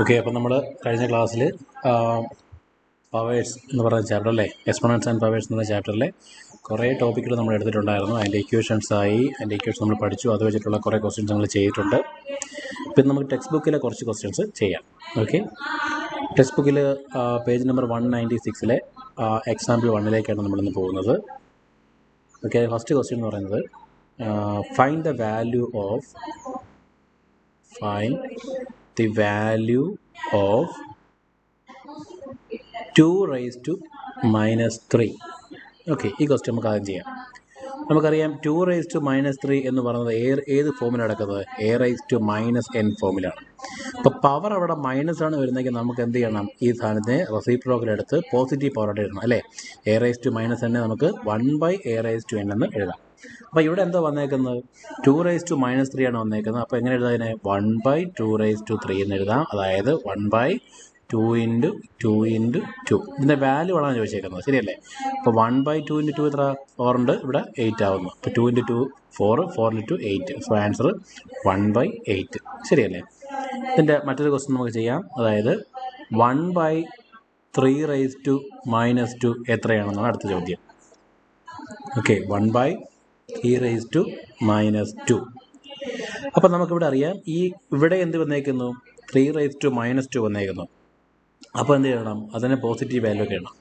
Okay, അപ്പം നമ്മൾ കഴിഞ്ഞ ക്ലാസ്സിൽ പവേഴ്സ് എന്ന് പറയുന്ന ചാപ്റ്റർ അല്ലേ, എക്സ്പോണൻസ് ആൻഡ് പവേഴ്സ് എന്ന ചാപ്റ്ററിലെ കുറേ ടോപ്പിക്കുകൾ നമ്മൾ എടുത്തിട്ടുണ്ടായിരുന്നു. അതിൻ്റെ ഇക്വേഷൻസായി, അതിൻ്റെ ഇക്വേഷൻ നമ്മൾ പഠിച്ചു. അത് വെച്ചിട്ടുള്ള കുറേ ക്വസ്റ്റ്യൻസ് നമ്മൾ ചെയ്തിട്ടുണ്ട്. പിന്നെ നമുക്ക് ടെക്സ്റ്റ് ബുക്കിലെ കുറച്ച് ക്വസ്റ്റ്യൻസ് ചെയ്യാം. ഓക്കെ, ടെക്സ്റ്റ് ബുക്കിൽ പേജ് നമ്പർ 196 എക്സാമ്പിൾ 1 നമ്മളിന്ന് പോകുന്നത്. ഓക്കെ, ഫസ്റ്റ് ക്വസ്റ്റ്യൻ എന്ന് പറയുന്നത് find the value of 2 raised to minus 3. Okay, ഈ ക്വസ്റ്റ്യൻ നമുക്ക് ആദ്യം ചെയ്യാം. നമുക്കറിയാം 2 raised to minus 3 എന്ന് പറയുന്നത് ഏത് ഫോമിലാണ് നടക്കുന്നത്? a raised to minus n ഫോമിലാണ്. അപ്പോൾ പവർ അവിടെ മൈനസ് ആണ് വരുന്നതെങ്കിൽ നമുക്ക് എന്ത് ചെയ്യണം? ഈ സാധനത്തെ റെസിപ്രോക്കൽ എടുത്ത് പോസിറ്റീവ് പവറായിട്ട് എഴുതണം അല്ലേ. a raised to minus n നമുക്ക് 1/a raised to n എന്ന് എഴുതാം. അപ്പോൾ ഇവിടെ എന്താ വന്നേക്കുന്നത്? 2 raised to minus 3 ആണ് വന്നേക്കുന്നത്. അപ്പോൾ എങ്ങനെ എഴുതാതിനെ? 1/2 raised to 3 എന്ന് എഴുതാം. അതായത് 1/2 × 2 × 2. ഇതിൻ്റെ വാല്യൂ ആണ് ചോദിച്ചേക്കുന്നത്, ശരിയല്ലേ? അപ്പോൾ 1/2 × 2 എത്ര? 4 ഉണ്ട്, ഇവിടെ 8 ആവുന്നു. അപ്പോൾ 2 × 2 4, 4 × 2 8. സോ ആൻസർ 1/8, ശരിയല്ലേ? ഇതിൻ്റെ മറ്റൊരു ക്വസ്റ്റ്യൻ നമുക്ക് ചെയ്യാം. അതായത് 1/3 raised to minus 2 എത്രയാണെന്നാണ് അടുത്ത ചോദ്യം. Okay, 1/3 raised to minus 2. അപ്പം നമുക്കിവിടെ അറിയാം, ഇവിടെ എന്ത് വന്നേക്കുന്നു? 3 raised to minus 2 വന്നേക്കുന്നു. അപ്പോൾ എന്ത് ചെയ്യണം? അതിനെ പോസിറ്റീവ് വാല്യൂ ഒക്കെ ഇടണം.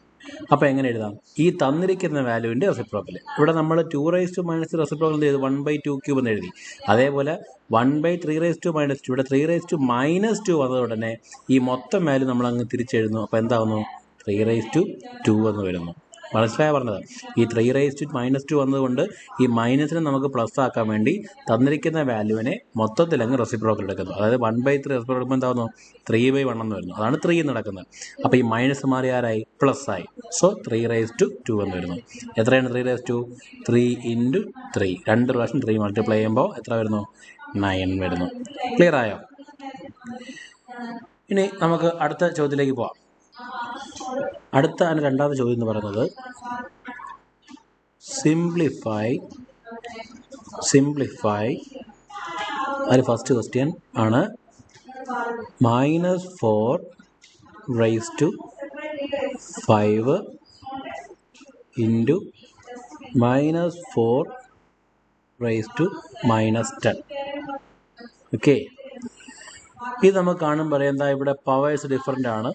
അപ്പോൾ എങ്ങനെ എഴുതാം? ഈ തന്നിരിക്കുന്ന വാല്യൂവിൻ്റെ റെസിപ്രോക്കൽ. ഇവിടെ നമ്മൾ 2 raised to minus റെസിപ്രോക്കൽ എന്ത് ചെയ്തു? 1/2³ എന്ന് എഴുതി. അതേപോലെ 1/3 raised to minus 2, ഇവിടെ 3 raised to minus 2 വന്നത് ഉടനെ ഈ മൊത്തം വാല്യൂ നമ്മൾ അങ്ങ് തിരിച്ചെഴുതുന്നു. അപ്പോൾ എന്താകുന്നു? 3 raised to 2 എന്ന് വരുന്നു. മനസ്സിലായ പറഞ്ഞത്? ഈ 3 raised to minus 2 വന്നതുകൊണ്ട് ഈ മൈനസിനെ നമുക്ക് പ്ലസ് ആക്കാൻ വേണ്ടി തന്നിരിക്കുന്ന വാല്യൂവിനെ മൊത്തത്തിൽ അങ്ങ് റെസിപ്രോക്കൽ എടുക്കുന്നു. അതായത് 1/3 റെസിപ്രോക്കൽ എടുക്കുമ്പോൾ എന്താകുന്നു? 3/1 എന്ന് വരുന്നു. അതാണ് 3 എന്ന് നടക്കുന്നത്. അപ്പോൾ ഈ മൈനസ് മാറി ആരായി? പ്ലസ് ആയി. സോ 3 raised to 2 എന്ന് വരുന്നു. എത്രയാണ് 3 raised to? 3 × 3. 2 പ്രാവശ്യം 3 മൾട്ടിപ്ലൈ ചെയ്യുമ്പോൾ എത്ര വരുന്നു? 9 വരുന്നു. ക്ലിയർ ആയോ? ഇനി നമുക്ക് അടുത്ത ചോദ്യത്തിലേക്ക് പോവാം. അടുത്ത രണ്ടാമത്തെ ചോദ്യം എന്ന് പറയുന്നത് സിംപ്ലിഫൈ അതിൽ ഫസ്റ്റ് ക്വസ്റ്റ്യൻ ആണ്. -4 raised to 5 × -4 raised to -10. Okay, ഇത് നമുക്ക് കാണുമ്പോൾ എന്താ? ഇവിടെ പവേഴ്സ് ഡിഫറൻ്റ് ആണ്.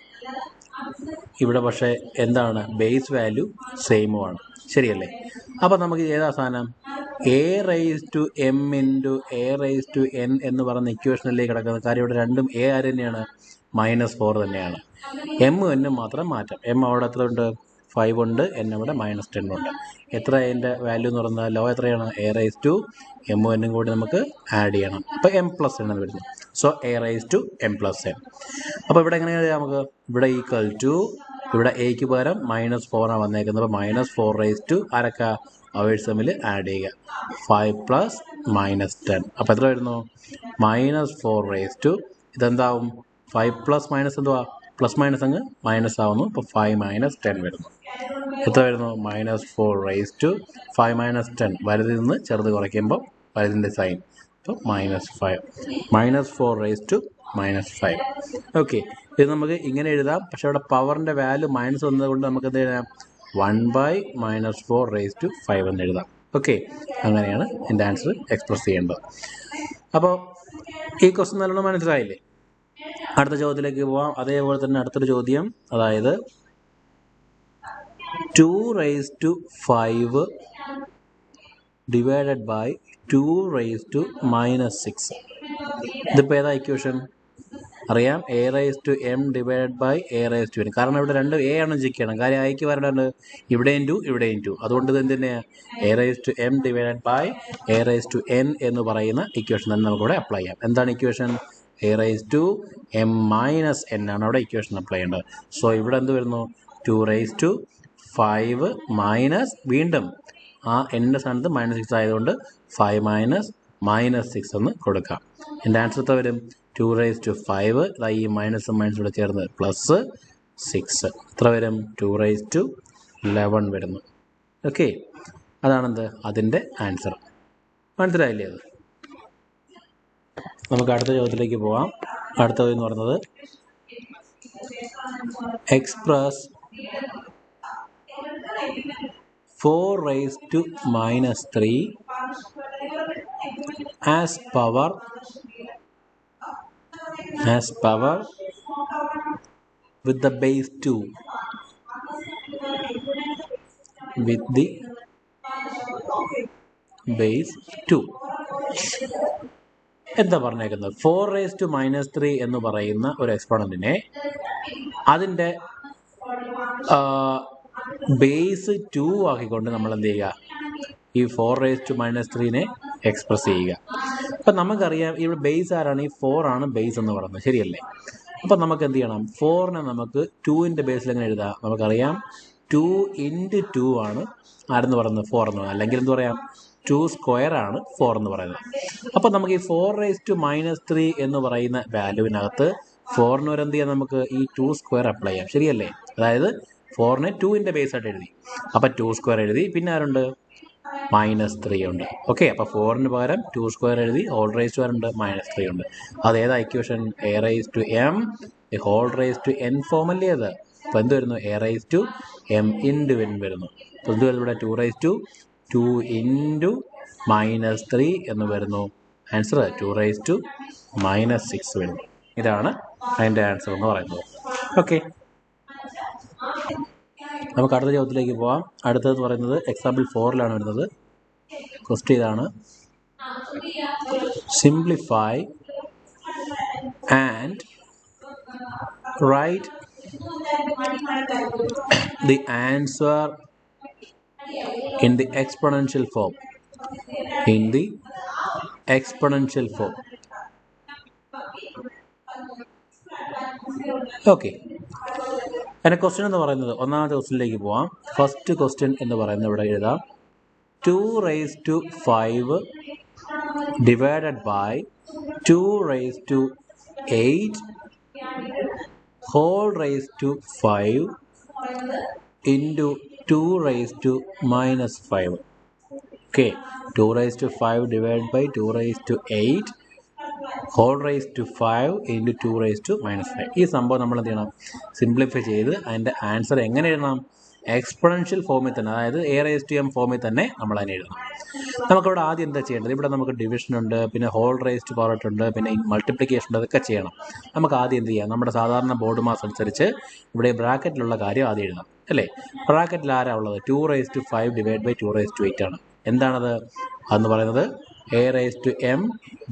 ഇവിടെ പക്ഷേ എന്താണ്? ബേസ് വാല്യൂ സെയിമുമാണ്, ശരിയല്ലേ? അപ്പോൾ നമുക്ക് ഏതാ സാധനം? a raised to m × a raised to n എന്ന് പറയുന്ന ഇക്വേഷനിലേക്ക് കിടക്കുന്നത്. കാര്യം ഇവിടെ രണ്ടും a ആര് തന്നെയാണ്? -4 തന്നെയാണ്. m n മാത്രം മാറ്റം. m അവിടെ എത്ര ഉണ്ട്? 5 ഉണ്ട്. n അവിടെ -10 ഉണ്ട്. എത്ര അതിൻ്റെ വാല്യൂ എന്ന് പറയുന്നത്? ലോ എത്രയാണ്? a raised to m n കൂടി നമുക്ക് ആഡ് ചെയ്യണം. അപ്പോൾ m+n എന്ന് വരുന്നു. So a raised to m+n. അപ്പോൾ ഇവിടെ എങ്ങനെ നമുക്ക്? ഇവിടെ ഈക്വൽ ടു, ഇവിടെ എക്ക് പകരം -4 ആണ് വന്നേക്കുന്നത്. അപ്പോൾ -4 raised to ആരൊക്കെ? അവേഴ്സ് തമ്മിൽ ആഡ് ചെയ്യുക. 5 + -10. അപ്പോൾ എത്ര വരുന്നു? -4 raised to ഇതെന്താവും? 5 + എന്തുവാ? പ്ലസ് മൈനസ് അങ്ങ് മൈനസ് ആവുന്നു. അപ്പോൾ 5 - 10 വരുന്നു. എത്ര വരുന്നു? -4 raised to 5 - 10. വലുതിൽ നിന്ന് ചെറുത് കുറയ്ക്കുമ്പോൾ വലുതിൻ്റെ സൈൻ. അപ്പോൾ -5. -4 raised to -5. ഓക്കെ, ഇത് നമുക്ക് ഇങ്ങനെ എഴുതാം. പക്ഷെ അവിടെ പവറിൻ്റെ വാല്യൂ മൈനസ് വന്നതുകൊണ്ട് നമുക്ക് എന്ത് എഴുതാം? 1/-4 raised to 5 എന്ന് എഴുതാം. ഓക്കെ, അങ്ങനെയാണ് എൻ്റെ ആൻസർ എക്സ്പ്രസ് ചെയ്യേണ്ടത്. അപ്പോൾ ഈ ക്വസ്റ്റ്യൻ നല്ലോണം മനസ്സിലായില്ലേ? അടുത്ത ചോദ്യത്തിലേക്ക് പോവാം. അതേപോലെ തന്നെ അടുത്തൊരു ചോദ്യം, അതായത് 2 raised to 5 divided by 2 raised to -6. ഇതിപ്പോൾ ഏതാ ഇക്വേഷൻ? അറിയാം, a raised to m divided by a raised to n. കാരണം ഇവിടെ രണ്ട് a ആണ് ചെക്ക് ചെയ്യണം. കാര്യം ഐക്ക് വരേണ്ടത് ഇവിടെയും 2 ഇവിടെയും 2. അതുകൊണ്ട് ഇത് എന്ത് തന്നെയാണ്? a raised to m divided by a raised to n എന്ന് പറയുന്ന ഇക്വേഷൻ തന്നെ നമുക്കിവിടെ അപ്ലൈ ചെയ്യാം. എന്താണ് equation? a raised to m - n ആണ് അവിടെ ഇക്വേഷൻ അപ്ലൈ ചെയ്യേണ്ടത്. സോ ഇവിടെ എന്ത് വരുന്നു? 2 raised to 5 മൈനസ് വീണ്ടും ആ എൻ്റെ സ്ഥാനത്ത് -6 ആയതുകൊണ്ട് 5 - -6 എന്ന് കൊടുക്കാം. എൻ്റെ ആൻസർ എത്ര വരും? 2 raised to 5, ഈ മൈനസും മൈനസും കൂടെ ചേർന്ന് +6. എത്ര വരും? 2 raised to 11 വരുന്നു. ഓക്കെ, അതാണെന്ത്? അതിൻ്റെ ആൻസർ. മനസ്സിലായില്ലേ? അത് നമുക്ക് അടുത്ത ചോദ്യത്തിലേക്ക് പോവാം. അടുത്തതെന്ന് പറയുന്നത് express 4 raised to minus 3 as power with the base 2 with the base 2. എന്താ പറഞ്ഞേക്കുന്നത്? 4 raised to minus 3 എന്ന് പറയുന്ന ഒരു എക്സ്പോണന്റിനെ അതിൻ്റെ ബേസ് 2 ആക്കിക്കൊണ്ട് നമ്മൾ എന്ത് ചെയ്യുക? ഈ 4 raised to minus 3നെ എക്സ്പ്രസ് ചെയ്യുക. അപ്പം നമുക്കറിയാം ഇവിടെ ബേസ് ആരാണ്? ഈ 4 ആണ് ബേസ് എന്ന് പറയുന്നത്, ശരിയല്ലേ? അപ്പം നമുക്ക് എന്ത് ചെയ്യണം? 4നെ നമുക്ക് 2ൻ്റെ ബേസിൽ എങ്ങനെ എഴുതാം? നമുക്കറിയാം 2 into 2 ആണ് ആരെന്ന് പറയുന്നത്? 4 എന്ന് പറയുന്നത്. അല്ലെങ്കിൽ എന്ത് പറയാം? 2 സ്ക്വയർ ആണ് 4 എന്ന് പറയുന്നത്. അപ്പം നമുക്ക് ഈ 4 raised to minus 3 എന്ന് പറയുന്ന വാല്യൂവിനകത്ത് 4ന് ഒരു എന്ത് ചെയ്യാം? നമുക്ക് ഈ 2 സ്ക്വയർ അപ്ലൈ ചെയ്യാം, ശരിയല്ലേ? അതായത് 4നെ 2ൻ്റെ ബേസ് ആയിട്ട് എഴുതി. അപ്പം 2 സ്ക്വയർ എഴുതി. പിന്നെ ആരുണ്ട്? -3 ഉണ്ട്. ഓക്കെ, അപ്പോൾ 4ന് പകരം 2 സ്ക്വയർ എഴുതി. ഹോൾ റേസ് ടു ആരുണ്ട്? -3 ഉണ്ട്. അതേതാ equation? a raised to m whole raise to n ഫോമല്ലേ അത്? അപ്പോൾ എന്ത് വരുന്നു? a raised to m into n വരുന്നു. അപ്പോൾ എന്ത് വരുന്നു ഇവിടെ? 2 raised to 2 into -3 എന്ന് വരുന്നു. ആൻസർ 2 raised to -6 വരുന്നു. ഇതാണ് അതിൻ്റെ ആൻസർ എന്ന് പറയുന്നത്. ഓക്കെ, നമുക്ക് അടുത്ത ചോദ്യത്തിലേക്ക് പോവാം. അടുത്തതെന്ന് പറയുന്നത് എക്സാമ്പിൾ 4ലാണ് വരുന്നത്. ക്വസ്റ്റ്യൻ ഇതാണ്: simplify and write the answer in the exponential form. Okay, അതിൻ്റെ ക്വസ്റ്റ്യൻ എന്ന് പറയുന്നത് ഒന്നാമത്തെ ക്വസ്റ്റ്യനിലേക്ക് പോവാം. ഫസ്റ്റ് ക്വസ്റ്റ്യൻ എന്ന് പറയുന്നത് ഇവിടെ എഴുതാം: 2 raised to 5 divided by 2 raised to 8 whole raised to 5 into 2 raised to -5. Okay, 2 raised to 5 divided by 2 raised to 8 whole raised to 5 into 2 raised to -5. ഈ സംഭവം നമ്മൾ എന്ത് ചെയ്യണം? സിംപ്ലിഫൈ ചെയ്ത് അതിൻ്റെ ആൻസർ എങ്ങനെ എഴുതണം? എക്സ്പൊണൻഷ്യൽ ഫോമിൽ തന്നെ, അതായത് a raised to m ഫോമിൽ തന്നെ നമ്മൾ അതിനെ എഴുതണം. നമുക്കിവിടെ ആദ്യം എന്താ ചെയ്യേണ്ടത്? ഇവിടെ നമുക്ക് ഡിവിഷൻ ഉണ്ട്, പിന്നെ ഹോൾ റേസ്ഡ് പവർ ഉണ്ട്, പിന്നെ മൾട്ടിപ്ലിക്കേഷൻ ഉണ്ട്, അതൊക്കെ ചെയ്യണം. നമുക്ക് ആദ്യം എന്ത് ചെയ്യാം? നമ്മുടെ സാധാരണ ബോർഡ് മാസ് അനുസരിച്ച് ഇവിടെ ബ്രാക്കറ്റിലുള്ള കാര്യം ആദ്യം എഴുതാം, അല്ലേ? ബ്രാക്കറ്റിൽ ആരാ ഉള്ളത്? 2 raised to 5 divided by 2 raised to 8 ആണ്. എന്താണത്? അതെന്ന് പറയുന്നത് a raised to m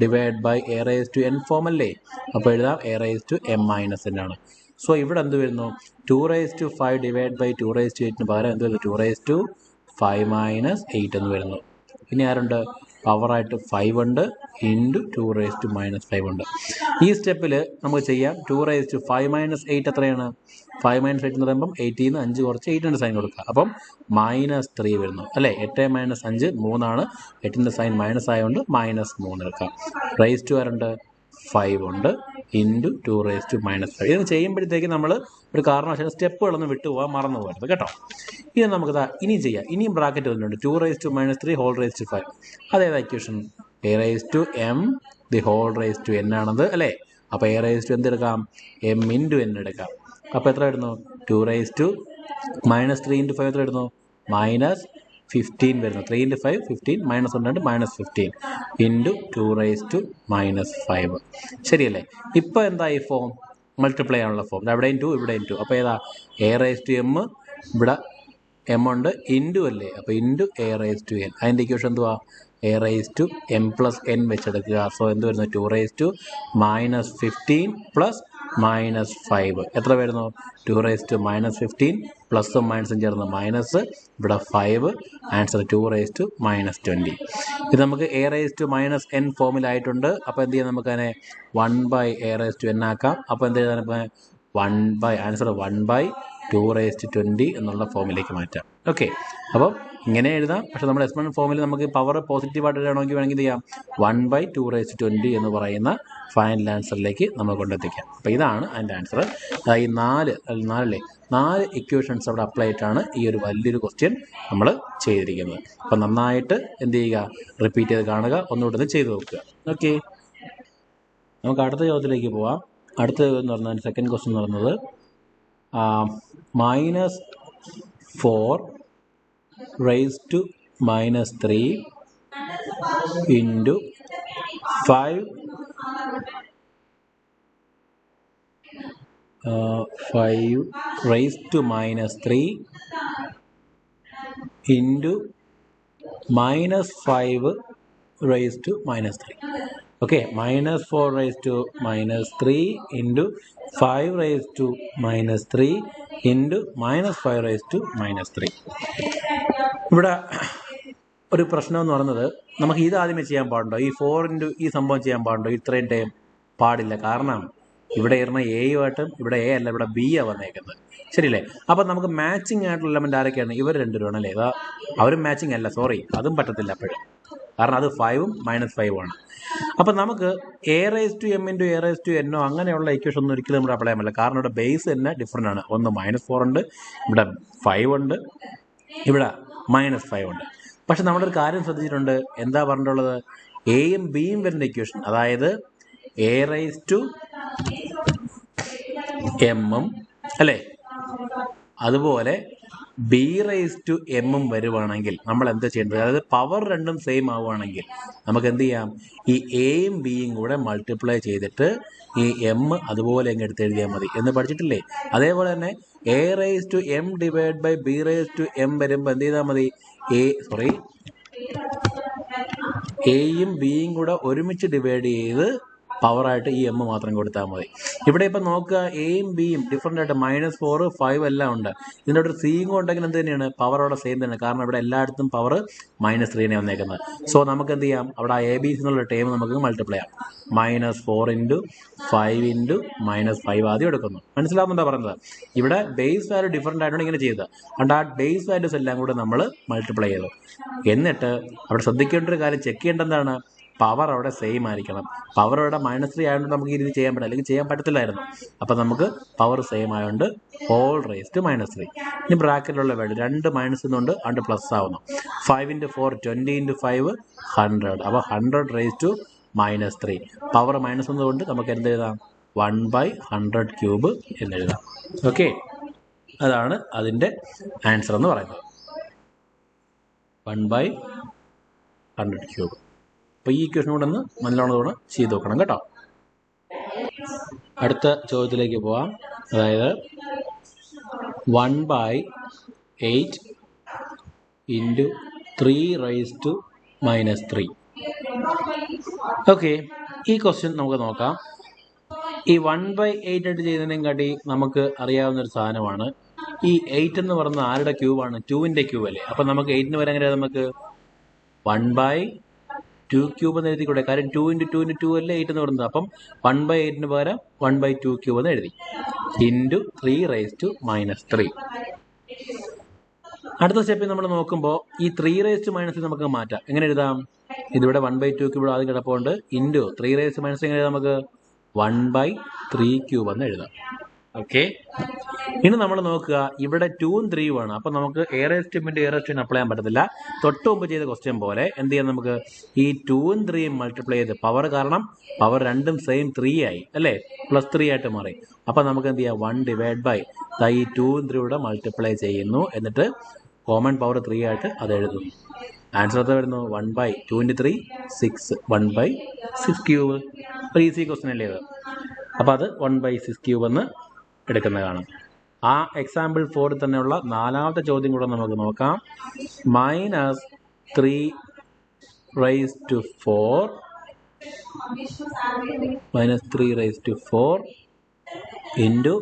divided by a raised to n form അല്ലേ? അപ്പോൾ എഴുതാം a raised to m minus n ആണ്. സോ ഇവിടെ എന്ത് വരുന്നു? 2 raised to 5 divided by 2 raised to 8 പകരം എന്ത് വരുന്നു? 2 raised to 5 minus 8 എന്ന് വരുന്നു. പിന്നെ ആരുണ്ട്? പവറായിട്ട് 5 ഉണ്ട്, ഇൻറ്റു 2 raised to -5 ഉണ്ട്. ഈ സ്റ്റെപ്പിൽ നമുക്ക് ചെയ്യാം. 2 raised to 5 minus 8 എത്രയാണ്? 5 minus 8 എന്ന് പറയുമ്പം 8 നിന്ന് 5 കുറച്ച് 8ൻ്റെ സൈൻ കൊടുക്കുക. അപ്പം -3 വരുന്നു, അല്ലേ? 8 - 5 3 8ൻ്റെ സൈൻ മൈനസ് ആയതുകൊണ്ട് -3 എടുക്കാം. റേസ് ടു ആരുണ്ട്? 5 ഉണ്ട്, ഇൻറ്റു 2 raised to -5. ഇത് ചെയ്യുമ്പോഴത്തേക്ക് നമ്മൾ ഒരു കാരണവശാലും സ്റ്റെപ്പുകളൊന്നും വിട്ടുപോകാൻ മറന്നു പോകരുത് കേട്ടോ. ഇത് നമുക്ക് ഇനിയും ചെയ്യാം. ഇനിയും ബ്രാക്കറ്റ് വന്നിട്ടുണ്ട്. 2 raised to -3 whole raised to 5. അതേതാ equation? a raised to m the whole raised to n ആണത്, അല്ലേ? അപ്പോൾ a raised to എന്തെടുക്കാം? m into n എടുക്കാം. അപ്പോൾ എത്ര വരുന്നു? 2 raised to -3 into 5 എത്ര വരുന്നു? -15 വരുന്നു. 3 into 5 15, മൈനസ് കൊണ്ടുണ്ട് -15 ഇൻറ്റു 2 raised to -5. ശരിയല്ലേ? ഇപ്പോൾ എന്താ ഈ ഫോം? Multiply ആണുള്ള form. അവിടെയും 2 ഇവിടെയും 2. അപ്പോൾ ഏതാ? a raised to m, ഇവിടെ m ഉണ്ട്, ഇൻറ്റു അല്ലേ? അപ്പോൾ into a raised to n. അതിൻ്റെ ഇക്വേഷൻ എന്തുവാ? a raised to m plus n വെച്ചെടുക്കുക. സോ എന്ത് വരുന്നു? 2 raised to -15 പ്ലസ് -5 എത്ര വരുന്നു? 2 raised to -15 പ്ലസും മൈനസും ചേർന്ന് മൈനസ്, ഇവിടെ 5, ആൻസർ 2 raised to -20. ഇത് നമുക്ക് a raised to -n ഫോമിലായിട്ടുണ്ട്. അപ്പോൾ എന്ത് ചെയ്യാം? നമുക്കതിനെ 1/a raised to n ആക്കാം. അപ്പോൾ എന്ത് ചെയ്താൽ ആൻസർ 1/2 raised to 20 എന്നുള്ള ഫോമിലേക്ക് മാറ്റാം. ഓക്കെ, അപ്പം ഇങ്ങനെ എഴുതാം. പക്ഷെ നമ്മുടെ എക്സ്പോണൻഷ്യൽ ഫോമിൽ നമുക്ക് പവർ പോസിറ്റീവായിട്ട് വേണമെങ്കിൽ എന്ത് ചെയ്യാം? 1/2 raised to 20 എന്ന് പറയുന്ന ഫൈനൽ ആൻസറിലേക്ക് നമ്മൾ കൊണ്ടെത്തിക്കാം. അപ്പോൾ ഇതാണ് അതിൻ്റെ ആൻസർ. ഈ 4 ഇക്വേഷൻസ് അവിടെ അപ്ലൈ ആയിട്ടാണ് ഈ ഒരു വലിയൊരു ക്വസ്റ്റ്യൻ നമ്മൾ ചെയ്തിരിക്കുന്നത്. അപ്പം നന്നായിട്ട് എന്ത് ചെയ്യുക? റിപ്പീറ്റ് ചെയ്ത് കാണുക, ഒന്നുകൂടെ ചെയ്ത് നോക്കുക. ഓക്കെ, നമുക്ക് അടുത്ത ചോദ്യത്തിലേക്ക് പോവാം. അടുത്തത് എന്ന് പറഞ്ഞാൽ സെക്കൻഡ് ക്വസ്റ്റ്യൻ എന്ന് പറയുന്നത് minus 4 raised to minus 3 into 5 raised to minus 3 into minus 5 raised to minus 3. Okay, minus 4 raised to minus 3 into 5 raised to minus 3 into minus 5 raised to minus 3. ഇവിടെ ഒരു പ്രശ്നം എന്ന് പറയുന്നത് നമുക്ക് ഇത് ആദ്യമേ ചെയ്യാൻ പാടുണ്ടോ? ഈ 4 ഇൻറ്റു ഈ സംഭവം ചെയ്യാൻ പാടുണ്ടോ? ഇത്രയും ടൈം പാടില്ല. കാരണം ഇവിടെ ഇരുന്ന എയുമായിട്ടും ഇവിടെ എ അല്ല, ഇവിടെ ബി ആ വന്നേക്കുന്നത്. ശരിയല്ലേ? അപ്പം നമുക്ക് മാച്ചിങ് ആയിട്ടുള്ള എലമെന്റ് ആരൊക്കെയാണ്? ഇവർ രണ്ടുപേരാണ് അല്ലേ? അവരും മാച്ചിങ് അല്ല, സോറി, അതും പറ്റത്തില്ല അപ്പോഴും. കാരണം അത് 5ഉം മൈനസ് 5ഉം ആണ്. അപ്പം നമുക്ക് a raise to m into a raise to എന്നോ അങ്ങനെയുള്ള ഇക്വേഷൻ ഒന്നും ഒരിക്കലും നമ്മൾ അപ്ലൈ ചെയ്യാൻ പറ്റില്ല. കാരണം ഇവിടെ ബേസ് തന്നെ ഡിഫറെൻ്റ് ആണ്. ഒന്ന് -4 ഉണ്ട്, ഇവിടെ 5 ഉണ്ട്, ഇവിടെ -5 ഉണ്ട്. പക്ഷെ നമ്മളൊരു കാര്യം ശ്രദ്ധിച്ചിട്ടുണ്ട്. എന്താ പറഞ്ഞിട്ടുള്ളത്? എയും ബിയും വരുന്ന ഇക്വേഷൻ, അതായത് എ റൈസ് ടു എമ്മും അല്ലേ, അതുപോലെ ബി റൈസ് ടു എമ്മും വരുവാണെങ്കിൽ നമ്മൾ എന്താ ചെയ്യേണ്ടത്? അതായത് പവർ രണ്ടും സെയിം ആവുകയാണെങ്കിൽ നമുക്ക് എന്ത് ചെയ്യാം? ഈ എയും ബിയും കൂടെ മൾട്ടിപ്ലൈ ചെയ്തിട്ട് ഈ എം അതുപോലെ അങ്ങ് എടുത്ത് എഴുതിയാൽ മതി എന്ന് പഠിച്ചിട്ടില്ലേ? അതേപോലെ തന്നെ a raise to m divide by b raise to m വരുമ്പോൾ എന്ത് ചെയ്താൽ മതി? എയും ബിയും കൂടെ ഒരുമിച്ച് ഡിവൈഡ് ചെയ്ത് പവറായിട്ട് ഈ എം മാത്രം കൊടുത്താൽ മതി. ഇവിടെ ഇപ്പം നോക്കുക, എയും ബിയും ഡിഫറെൻ്റ് ആയിട്ട് -4, 5 എല്ലാം ഉണ്ട്. ഇതിൻ്റെ ഒരു സിയും ഉണ്ടെങ്കിൽ എന്ത് തന്നെയാണ്? പവർ അവിടെ സെയിം തന്നെ. കാരണം ഇവിടെ എല്ലായിടത്തും പവർ -3 വന്നേക്കുന്നത്. സോ നമുക്ക് എന്ത് ചെയ്യാം? അവിടെ ആ എ ബി സി എന്നുള്ള ടൈം നമുക്ക് മൾട്ടിപ്ലൈ ചെയ്യാം. -4 ഇൻറ്റു 5 ഇൻറ്റു -5 ആദ്യം എടുക്കുന്നു. മനസ്സിലാവുന്നുണ്ടോ പറയുന്നത്? ഇവിടെ ബേസ് വാല്യൂ ഡിഫറെൻ്റ് ആയിട്ടാണ് ഇങ്ങനെ ചെയ്തത്. അതുകൊണ്ട് ആ ബേസ് വാല്യൂസ് എല്ലാം കൂടെ നമ്മൾ മൾട്ടിപ്ലൈ ചെയ്തു. എന്നിട്ട് അവിടെ ശ്രദ്ധിക്കേണ്ട ഒരു കാര്യം, ചെക്ക് ചെയ്യേണ്ട എന്താണ്? പവർ അവിടെ സെയിം ആയിരിക്കണം. പവർ അവിടെ -3 ആയതുകൊണ്ട് നമുക്ക് ഈ രീതി ചെയ്യാൻ പറ്റില്ല, അല്ലെങ്കിൽ ചെയ്യാൻ പറ്റത്തില്ലായിരുന്നു. അപ്പം നമുക്ക് പവർ സെയിം ആയതുകൊണ്ട് ഹോൾ റേസ് ടു -3. ഇനി ബ്രാക്കറ്റിലുള്ള വാല്യൂ 2 മൈനസ് എന്നുകൊണ്ട് അതുകൊണ്ട് പ്ലസ് ആവുന്നു. 5 ഇൻറ്റു 4 20 ഇൻറ്റു 5 100. അപ്പോൾ 100 റേസ് ടു -3. പവർ മൈനസ് എന്നതുകൊണ്ട് നമുക്ക് എന്ത് എഴുതാം? 1/100³ എന്നെഴുതാം. ഓക്കെ, അതാണ് അതിൻ്റെ ആൻസർ എന്ന് പറയുന്നത്, 1/100³. അപ്പോൾ ഈ ഇക്വേഷൻ കൂടെ ഒന്ന് നല്ലോണം ചെയ്ത് നോക്കണം കേട്ടോ. അടുത്ത ചോദ്യത്തിലേക്ക് പോവാം. അതായത് 1/8 ഇൻറ്റു 3 റൈസ് ടു -3. ഓക്കെ, ഈ ക്വസ്റ്റ്യൻ നമുക്ക് നോക്കാം. ഈ 1/8 ആയിട്ട് ചെയ്യുന്നതിനെയും കാട്ടി നമുക്ക് അറിയാവുന്നൊരു സാധനമാണ്. ഈ 8 എന്ന് പറയുന്നത് ആരുടെ ക്യൂബാണ്? 2ൻ്റെ ക്യൂബ് അല്ലേ? അപ്പം നമുക്ക് 8ന് വരെ എങ്ങനെയാണ്? നമുക്ക് 1/2³ എന്ന് എഴുതിക്കൂടെ? കാര്യം 2 ഇൻറ്റു 2 ഇൻറ്റു 2 അല്ലേ 8 എന്ന് പറയുന്നത്. അപ്പം 1/8ന് പകരം 1/2³ എന്ന് എഴുതി, ഇൻറ്റു 3 റൈസ് ടു -3. അടുത്ത സ്റ്റെപ്പിൽ നമ്മൾ നോക്കുമ്പോൾ ഈ 3 റൈസ് ടു -3 നമുക്ക് മാറ്റാം. എങ്ങനെ എഴുതാം? ഇതിവിടെ 1/2³ ആദ്യം കിടപ്പുണ്ട്, ഇൻറ്റു 3 റൈസ് ടു -3 എങ്ങനെ എഴുതാം? നമുക്ക് 1/3³ എന്ന് എഴുതാം. ഓക്കെ, ഇനി നമ്മൾ നോക്കുക, ഇവിടെ 2ഉം 3ഉം ആണ്. അപ്പം നമുക്ക് a raise to into a raise to apply ചെയ്യാൻ പറ്റത്തില്ല. തൊട്ട് മുമ്പ് ചെയ്ത ക്വസ്റ്റ്യൻ പോലെ എന്ത് ചെയ്യാം? നമുക്ക് ഈ 2ഉം 3ഉം മൾട്ടിപ്ലൈ ചെയ്ത് പവർ, കാരണം പവർ രണ്ടും സെയിം 3 ആയി അല്ലേ, +3 ആയിട്ട് മാറി. അപ്പം നമുക്ക് എന്ത് ചെയ്യാം? 1 ഡിവൈഡ് ബൈ ഈ 2ഉം 3യുടെ മൾട്ടിപ്ലൈ ചെയ്യുന്നു, എന്നിട്ട് കോമൺ പവർ 3 ആയിട്ട് അത് എഴുതുന്നു. ആൻസർ അത് വരുന്നു 1/2 ഇൻറ്റു 3 6, 1/6³ ഒരു ഈസി ക്വസ്റ്റ്യൻ അല്ലേ അത്? അപ്പോൾ അത് 1/6³ എന്ന് എടുക്കുന്നതാണ്. ആ എക്സാമ്പിൾ 4 തന്നെയുള്ള 4ാമത്തെ ചോദ്യം കൂടെ നമുക്ക് നോക്കാം. -3 raise to 4 into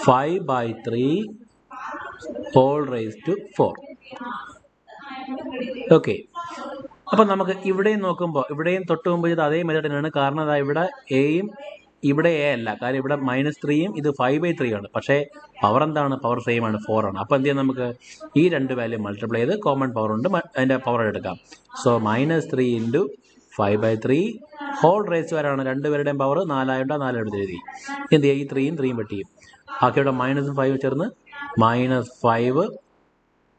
5/3 whole raise to 4. Okay, അപ്പം നമുക്ക് ഇവിടെയും നോക്കുമ്പോൾ ഇവിടെയും തൊട്ട് മുമ്പ് ചെയ്ത് അതേ മെത്തേഡ് തന്നെയാണ്. കാരണം അതാ ഇവിടെ എയും ഇവിടെ എ അല്ല, കാര്യം ഇവിടെ -3ഉം ഇത് 5/3 ആണ്. പക്ഷേ പവർ എന്താണ്? പവർ സെയിം ആണ്, 4 ആണ്. അപ്പോൾ എന്ത് ചെയ്യാം? നമുക്ക് ഈ 2 വാല്യൂ മൾട്ടിപ്ലൈ ചെയ്ത് കോമൺ പവർ ഉണ്ട് അതിൻ്റെ പവർ എടുക്കാം. സോ -3 ഇൻറ്റു 5/3 ഹോൾ റേസ് വരാണ്. 2 പേരുടെയും പവർ 4 ആയതുകൊണ്ട് 4 എടുത്ത് എഴുതി. എന്ത് ചെയ്യുക? ഈ 3ഉം 3ഉം വെട്ടിയും ബാക്കിയുടെ -5 ചേർന്ന് -5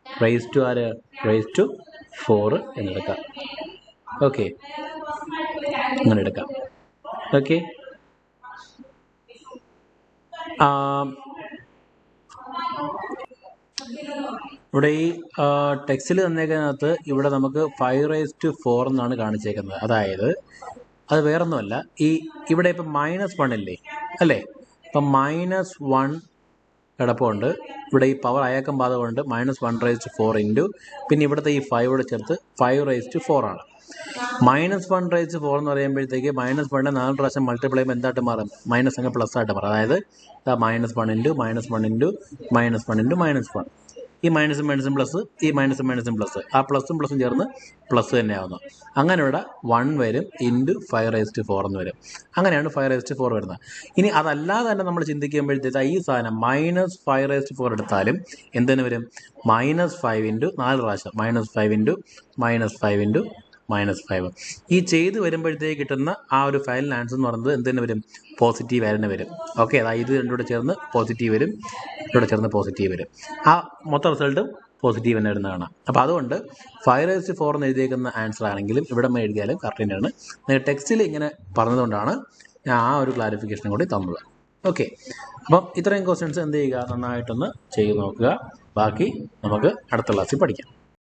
റേസ് ടു ആര്? റേസ് ടു 4 എന്നെടുക്കാം. ഓക്കെ, അങ്ങനെ എടുക്കാം. ഓക്കെ, ഇവിടെ ഈ ടെക്സ്റ്റിൽ തന്നേക്കുന്നതിനകത്ത് ഇവിടെ നമുക്ക് 5⁴ എന്നാണ് കാണിച്ചേക്കുന്നത്. അതായത് അത് വേറൊന്നുമല്ല, ഇവിടെ ഇപ്പം -1 ഇല്ലേ അല്ലേ, ഇപ്പം -1 കിടപ്പുണ്ട്. ഇവിടെ ഈ പവർ അയക്കം ബാധകമുണ്ട്. -1⁴ ഇൻറ്റു പിന്നെ ഇവിടുത്തെ ഈ 5 കൂടെ ചേർത്ത് 5⁴ ആണ്. -1⁴ എന്ന് പറയുമ്പോഴത്തേക്ക് -1 4 പ്രാവശ്യം മൾട്ടിപ്ലൈ ചെയ്യുമ്പോൾ എന്തായിട്ട് മാറും? മൈനസ് അങ്ങ് പ്ലസ് ആയിട്ട് മാറും. അതായത് -1 ഇൻറ്റു -1 ഇൻറ്റു -1 ഇൻറ്റു -1. ഈ മൈനസും മൈനസും പ്ലസ്, ഈ മൈനസും മൈനസും പ്ലസ്, ആ പ്ലസും പ്ലസും ചേർന്ന് പ്ലസ് തന്നെയാവുന്നു. അങ്ങനെ ഇവിടെ 1 വരും ഇൻറ്റു 5⁴ എന്ന് വരും. അങ്ങനെയാണ് 5⁴ വരുന്നത്. ഇനി അതല്ലാതെ തന്നെ നമ്മൾ ചിന്തിക്കുമ്പോഴത്തേക്ക് ഈ സാധനം -5⁴ എടുത്താലും എന്തിനു വരും? -5 ഇൻറ്റു 4 പ്രാവശ്യം, -5 ഇൻറ്റു -5 ഇൻറ്റു -5. ഈ ചെയ്ത് വരുമ്പോഴത്തേക്ക് കിട്ടുന്ന ആ ഒരു ഫൈനൽ ആൻസർ എന്ന് പറയുന്നത് എന്തിനു വരും? പോസിറ്റീവ് ആയിരുന്നു വരും. ഓക്കെ, അതായത് ഇത് രണ്ടുകൂടെ ചേർന്ന് പോസിറ്റീവ് വരും, ഇവിടെ ചേർന്ന് പോസിറ്റീവ് വരും. ആ മൊത്തം റിസൾട്ടും പോസിറ്റീവ് തന്നെ വരുന്നതാണ്. അപ്പോൾ അതുകൊണ്ട് 5⁴ എന്ന് എഴുതിയേക്കുന്ന ആൻസർ ആണെങ്കിലും ഇവിടെ എഴുതിയാലും കറക്റ്റ് തന്നെയാണ്. നിങ്ങൾ ടെക്സ്റ്റിൽ ഇങ്ങനെ പറഞ്ഞതുകൊണ്ടാണ് ഞാൻ ആ ഒരു ക്ലാരിഫിക്കേഷനും കൂടി തന്നത്. ഓക്കെ, അപ്പം ഇത്രയും ക്വസ്റ്റ്യൻസ് എന്ത് ചെയ്യുക, നന്നായിട്ടൊന്ന് ചെയ്ത് നോക്കുക. ബാക്കി നമുക്ക് അടുത്ത ക്ലാസ്സിൽ പഠിക്കാം.